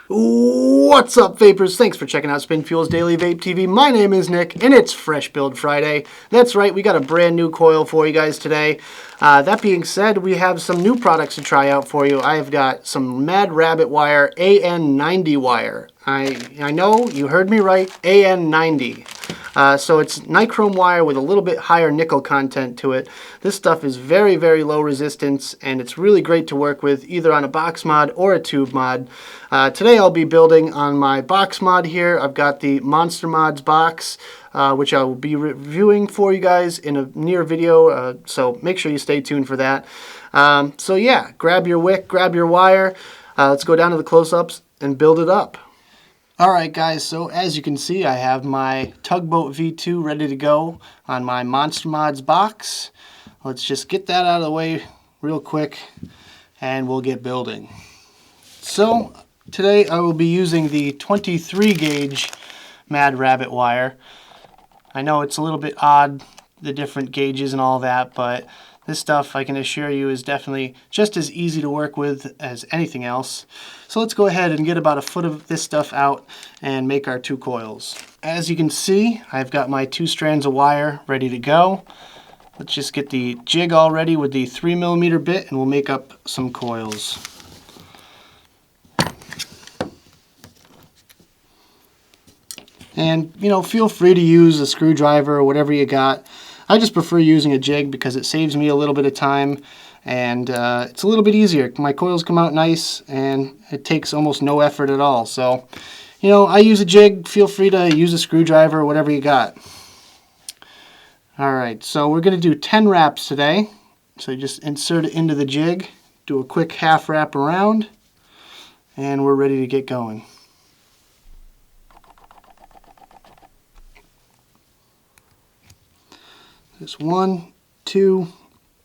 What's up, vapors? Thanks for checking out Spin Fuel's Daily Vape TV. My name is Nick, and it's Fresh Build Friday. That's right, we got a brand new coil for you guys today. That being said, we have some new products to try out for you. I have got some Mad Rabbit wire, AN90 wire. I know, you heard me right, AN90. So it's nichrome wire with a little bit higher nickel content to it. This stuff is very, very low resistance, and it's really great to work with either on a box mod or a tube mod. Today I'll be building on my box mod here. I've got the Monster Mods box, which I will be reviewing for you guys in a near video, so make sure you stay tuned for that. So yeah, grab your wick, grab your wire. Let's go down to the close-ups and build it up. Alright guys, so as you can see, I have my Tugboat V2 ready to go on my Monster Mods box. Let's just get that out of the way real quick and we'll get building. So today I will be using the 23 gauge Mad Rabbit wire. I know it's a little bit odd, the different gauges and all that, but this stuff, I can assure you, is definitely just as easy to work with as anything else. So let's go ahead and get about a foot of this stuff out and make our two coils. As you can see, I've got my 2 strands of wire ready to go. Let's just get the jig all ready with the 3mm bit and we'll make up some coils. And, you know, feel free to use a screwdriver or whatever you got. I just prefer using a jig because it saves me a little bit of time and it's a little bit easier. My coils come out nice and it takes almost no effort at all. So, you know, I use a jig. Feel free to use a screwdriver or whatever you got. Alright, so we're going to do 10 wraps today. So you just insert it into the jig, do a quick half wrap around, and we're ready to get going. There's 1, 2,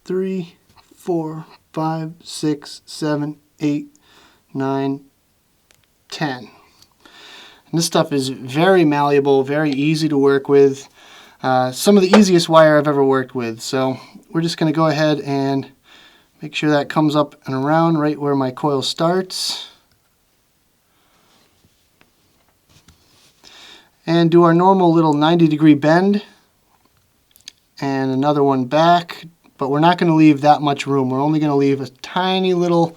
3, 4, 5, 6, 7, 8, 9, 10. And this stuff is very malleable, very easy to work with. Some of the easiest wire I've ever worked with. So we're just going to go ahead and make sure that comes up and around right where my coil starts. And do our normal little 90-degree bend. And another one back, but we're not going to leave that much room. We're only going to leave a tiny little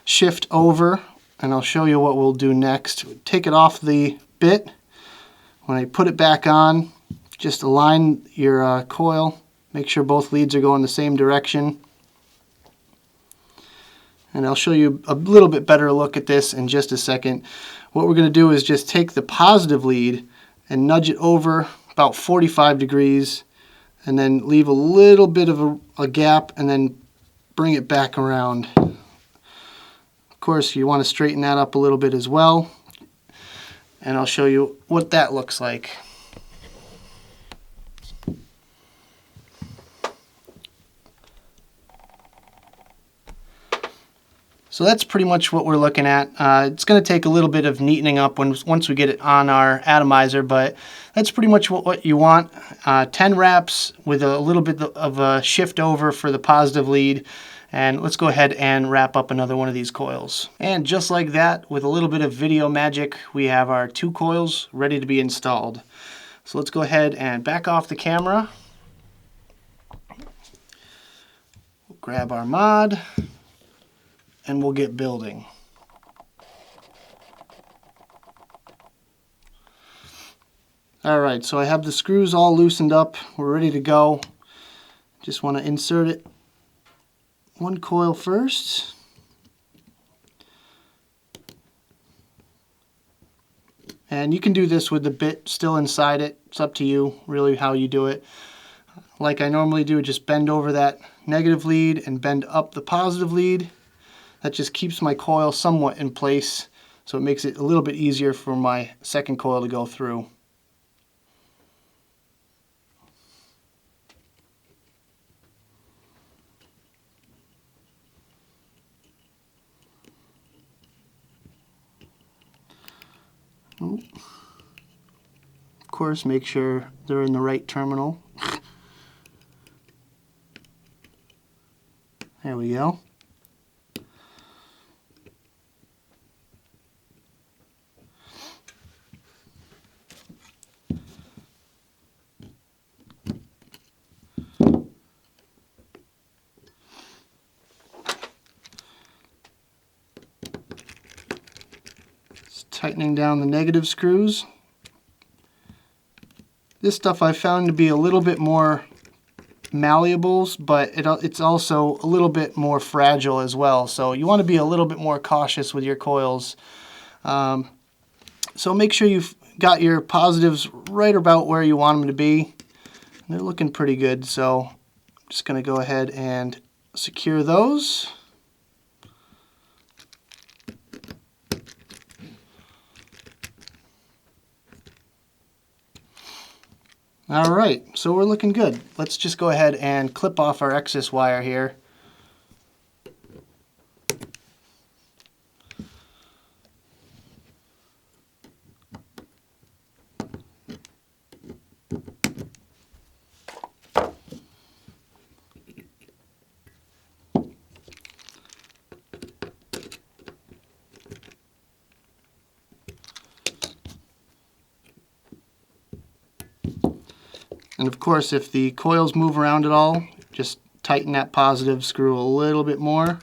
shift over, and I'll show you what we'll do next. Take it off the bit. When I put it back on, just align your coil. Make sure both leads are going the same direction. And I'll show you a little bit better look at this in just a second. What we're going to do is just take the positive lead and nudge it over about 45 degrees. And then leave a little bit of a gap and then bring it back around. Of course, you want to straighten that up a little bit as well. And I'll show you what that looks like. So that's pretty much what we're looking at. It's going to take a little bit of neatening up once we get it on our atomizer, but that's pretty much what you want. 10 wraps with a little bit of a shift over for the positive lead. And let's go ahead and wrap up another one of these coils. And just like that, with a little bit of video magic, we have our 2 coils ready to be installed. So let's go ahead and back off the camera. We'll grab our mod. And we'll get building. Alright, so I have the screws all loosened up. We're ready to go. Just want to insert it one coil first. And you can do this with the bit still inside it. It's up to you, really, how you do it. Like I normally do, just bend over that negative lead and bend up the positive lead. That just keeps my coil somewhat in place, so it makes it a little bit easier for my second coil to go through. Of course, make sure they're in the right terminal. There we go. tightening down the negative screws. This stuff I found to be a little bit more malleable, but it's also a little bit more fragile as well. So you want to be a little bit more cautious with your coils. So make sure you've got your positives right about where you want them to be. And they're looking pretty good, so I'm just going to go ahead and secure those. Alright, so we're looking good. Let's just go ahead and clip off our excess wire here. And of course, if the coils move around at all, just tighten that positive screw a little bit more.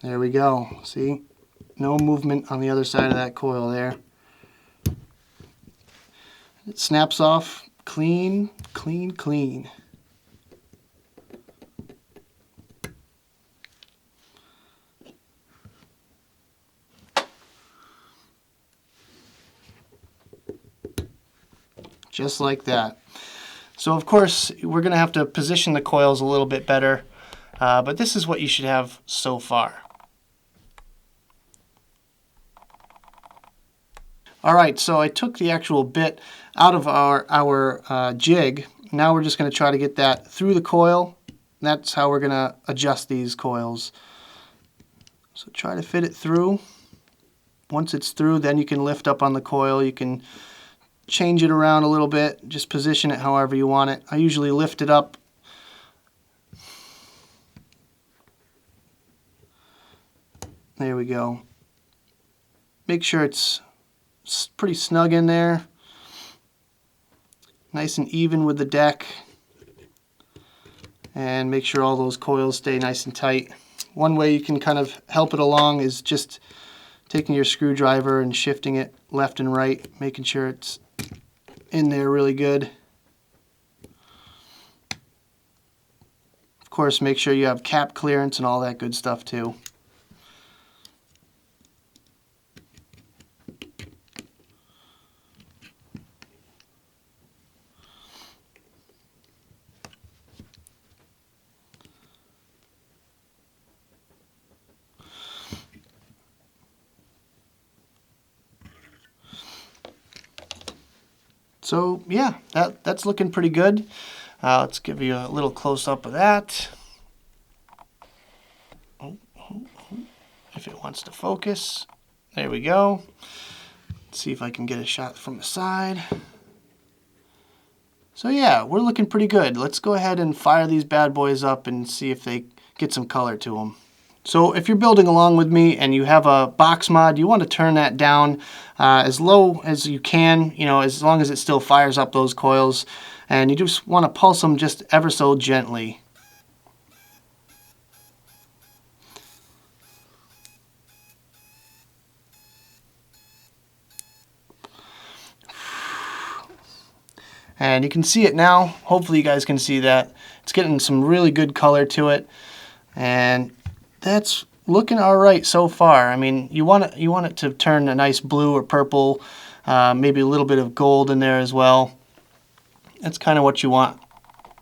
There we go. See? No movement on the other side of that coil there. It snaps off clean, clean, clean. Just like that. So of course we're going to have to position the coils a little bit better, but this is what you should have so far. Alright, so I took the actual bit out of our jig. Now we're just going to try to get that through the coil. That's how we're going to adjust these coils. So try to fit it through. Once it's through, then you can lift up on the coil. You can change it around a little bit, just position it however you want it. I usually lift it up. There we go. Make sure it's pretty snug in there. Nice and even with the deck. And make sure all those coils stay nice and tight. One way you can kind of help it along is just taking your screwdriver and shifting it left and right, making sure it's in there really good. Of course, make sure you have cap clearance and all that good stuff too. So yeah, that's looking pretty good. Let's give you a little close-up of that. If it wants to focus. There we go. Let's see if I can get a shot from the side. So yeah, we're looking pretty good. Let's go ahead and fire these bad boys up and see if they get some color to them. So if you're building along with me and you have a box mod, you want to turn that down as low as you can, as long as it still fires up those coils. And you just want to pulse them just ever so gently. And you can see it now. Hopefully you guys can see that. It's getting some really good color to it. And that's looking all right so far. I mean, you want it to turn a nice blue or purple, maybe a little bit of gold in there as well. That's kind of what you want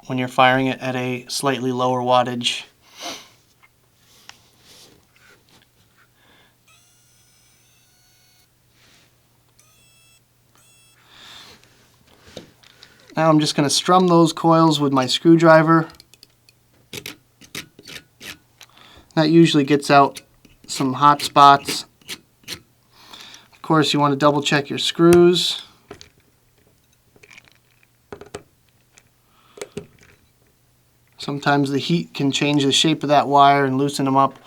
when you're firing it at a slightly lower wattage. Now I'm just going to strum those coils with my screwdriver. That usually gets out some hot spots. Of course, you want to double check your screws. Sometimes the heat can change the shape of that wire and loosen them up.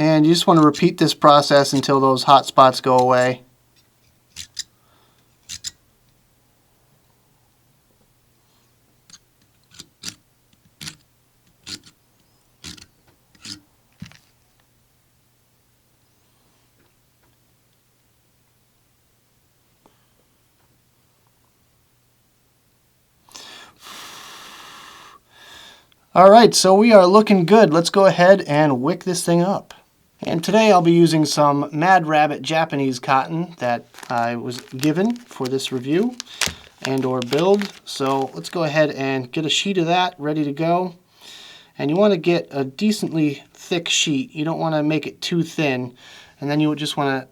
And you just want to repeat this process until those hot spots go away. Alright, so we are looking good. Let's go ahead and wick this thing up. And today I'll be using some Mad Rabbit Japanese cotton that I was given for this review and or build. So let's go ahead and get a sheet of that ready to go. And you want to get a decently thick sheet. You don't want to make it too thin. And then you just want to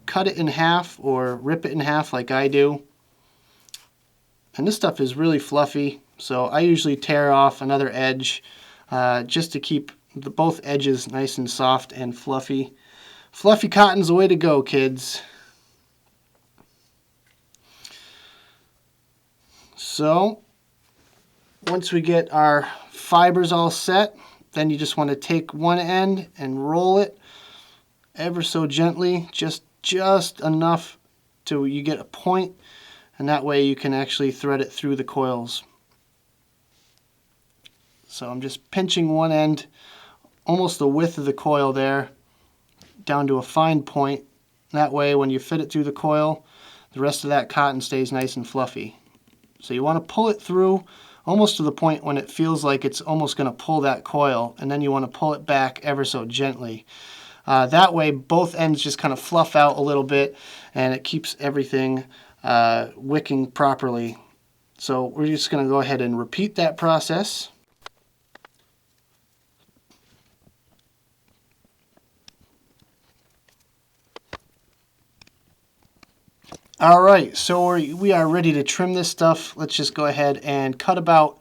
cut it in half or rip it in half like I do. And this stuff is really fluffy. So I usually tear off another edge just to keep both edges nice and soft and fluffy. Fluffy cotton's the way to go, kids. So once we get our fibers all set, then you just want to take one end and roll it ever so gently, just enough to you get a point, and that way you can actually thread it through the coils. So I'm just pinching one end, almost the width of the coil there, down to a fine point. That way when you fit it through the coil, the rest of that cotton stays nice and fluffy. So you want to pull it through almost to the point when it feels like it's almost going to pull that coil, and then you want to pull it back ever so gently. That way both ends just kind of fluff out a little bit, and it keeps everything wicking properly. So we're just going to go ahead and repeat that process. Alright, so we are ready to trim this stuff. Let's just go ahead and cut about,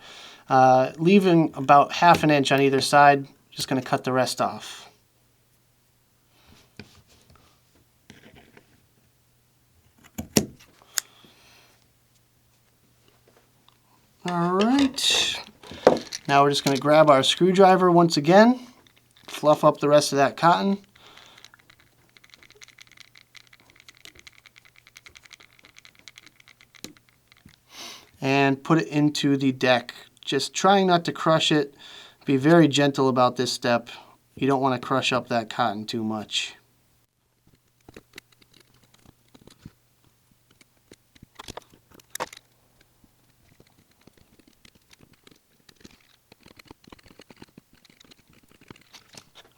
leaving about 1/2 inch on either side. Just going to cut the rest off. Alright, now we're just going to grab our screwdriver once again, fluff up the rest of that cotton. And put it into the deck. Just trying not to crush it. Be very gentle about this step. You don't want to crush up that cotton too much.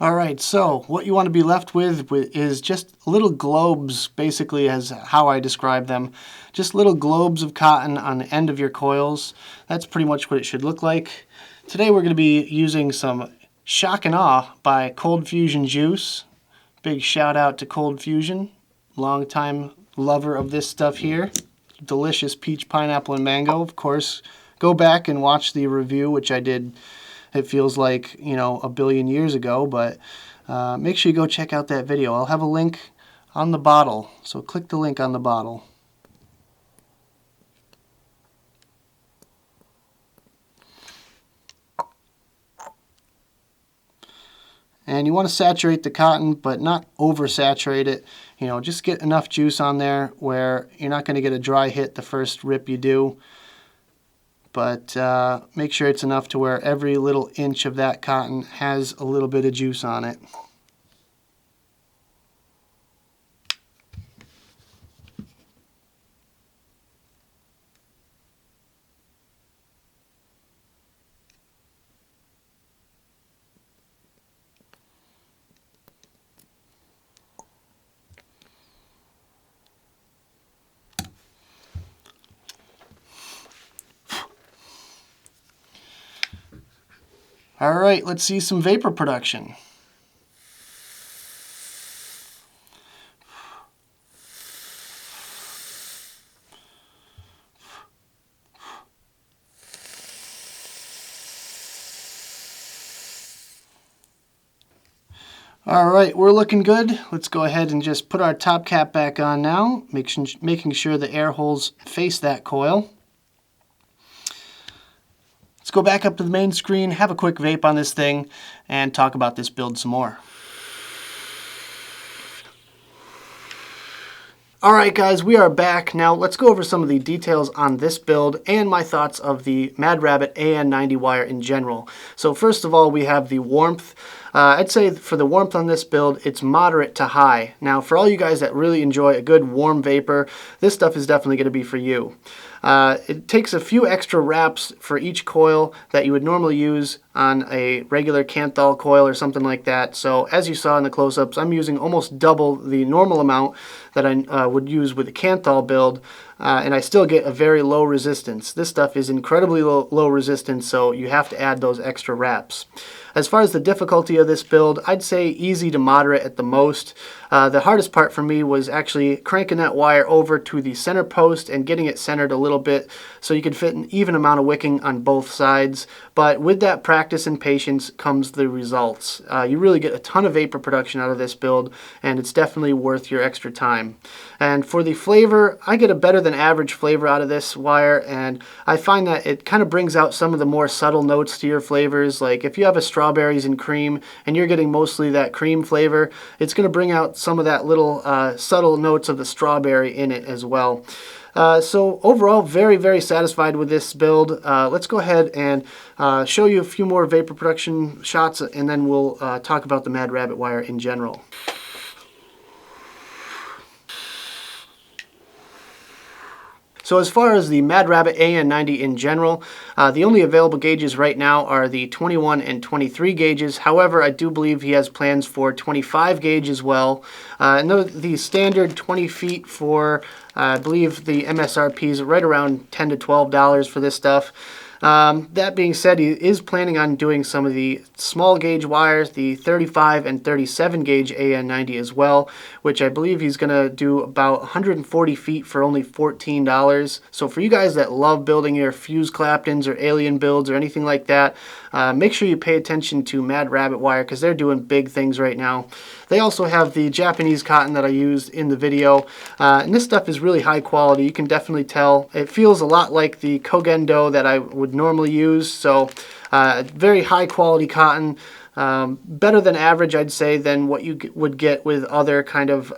Alright, so what you want to be left with is just little globes, basically, as how I describe them. Just little globes of cotton on the end of your coils. That's pretty much what it should look like. Today we're going to be using some Shock and Awe by Cold Fusion Juice. Big shout out to Cold Fusion, longtime lover of this stuff here. Delicious peach, pineapple, and mango. Of course, go back and watch the review, which I did. It feels like, you know, a billion years ago, but make sure you go check out that video. I'll have a link on the bottle, so click the link on the bottle. And you want to saturate the cotton, but not oversaturate it. You know, just get enough juice on there where you're not going to get a dry hit the first rip you do. But make sure it's enough to where every little inch of that cotton has a little bit of juice on it. All right, let's see some vapor production. All right, we're looking good. Let's go ahead and just put our top cap back on now, making sure the air holes face that coil. Let's go back up to the main screen, have a quick vape on this thing, and talk about this build some more. Alright guys, we are back. Now let's go over some of the details on this build and my thoughts of the Mad Rabbit AN90 wire in general. So first of all, we have the warmth. I'd say for the warmth on this build, it's moderate to high. Now for all you guys that really enjoy a good warm vapor, this stuff is definitely going to be for you. It takes a few extra wraps for each coil that you would normally use on a regular Canthal coil or something like that. So as you saw in the close-ups, I'm using almost double the normal amount that I would use with a Canthal build, and I still get a very low resistance. This stuff is incredibly low resistance, so you have to add those extra wraps. As far as the difficulty of this build, I'd say easy to moderate at the most. The hardest part for me was actually cranking that wire over to the center post and getting it centered a little bit so you could fit an even amount of wicking on both sides. But with that practice and patience comes the results. You really get a ton of vapor production out of this build, and it's definitely worth your extra time. And for the flavor, I get a better than average flavor out of this wire, and I find that it kind of brings out some of the more subtle notes to your flavors. Like if you have a strawberries and cream and you're getting mostly that cream flavor, it's going to bring out some of that little subtle notes of the strawberry in it as well. So overall, very, very satisfied with this build. Let's go ahead and show you a few more vapor production shots, and then we'll talk about the Mad Rabbit wire in general. So as far as the Mad Rabbit AN90 in general, the only available gauges right now are the 21 and 23 gauges. However, I do believe he has plans for 25 gauge as well. And the standard 20 feet for, I believe the MSRP is right around $10 to $12 for this stuff. That being said, he is planning on doing some of the small gauge wires, the 35 and 37 gauge AN90 as well, which I believe he's going to do about 140 feet for only $14. So for you guys that love building your Fuse Claptons or Alien builds or anything like that, make sure you pay attention to Mad Rabbit wire because they're doing big things right now. They also have the Japanese cotton that I used in the video, and this stuff is really high quality. You can definitely tell. It feels a lot like the Kogendo that I would normally use, so very high quality cotton. Better than average, I'd say, than what you would get with other kind of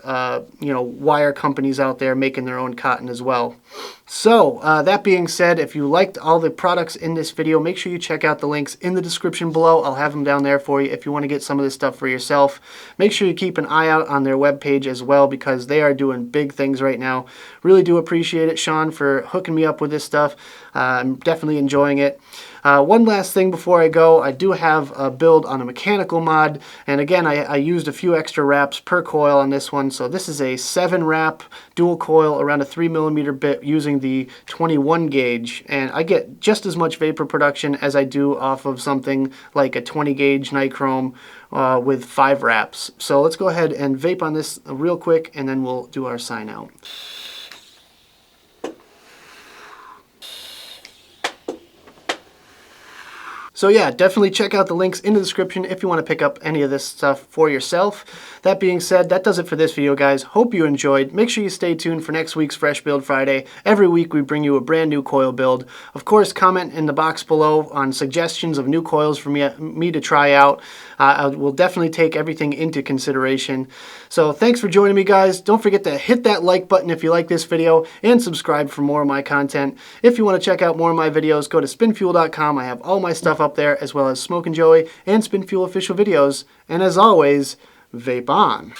wire companies out there making their own cotton as well. So that being said, if you liked all the products in this video, make sure you check out the links in the description below. I'll have them down there for you if you want to get some of this stuff for yourself. Make sure you keep an eye out on their webpage as well because they are doing big things right now. Really do appreciate it, Sean, for hooking me up with this stuff. I'm definitely enjoying it. One last thing before I go, I do have a build on a mechanical mod, and again I used a few extra wraps per coil on this one. So this is a 7 wrap dual coil around a 3mm bit using the 21 gauge, and I get just as much vapor production as I do off of something like a 20 gauge NiCr90 with 5 wraps. So let's go ahead and vape on this real quick, and then we'll do our sign out. So yeah, definitely check out the links in the description if you want to pick up any of this stuff for yourself. That being said, that does it for this video, guys. Hope you enjoyed. Make sure you stay tuned for next week's Fresh Build Friday. Every week we bring you a brand new coil build. Of course, comment in the box below on suggestions of new coils for me to try out. I will definitely take everything into consideration. So thanks for joining me, guys. Don't forget to hit that like button if you like this video and subscribe for more of my content. If you want to check out more of my videos, go to spinfuel.com. I have all my stuff up there, as well as Smoke and Joey and Spinfuel official videos. And as always, vape on.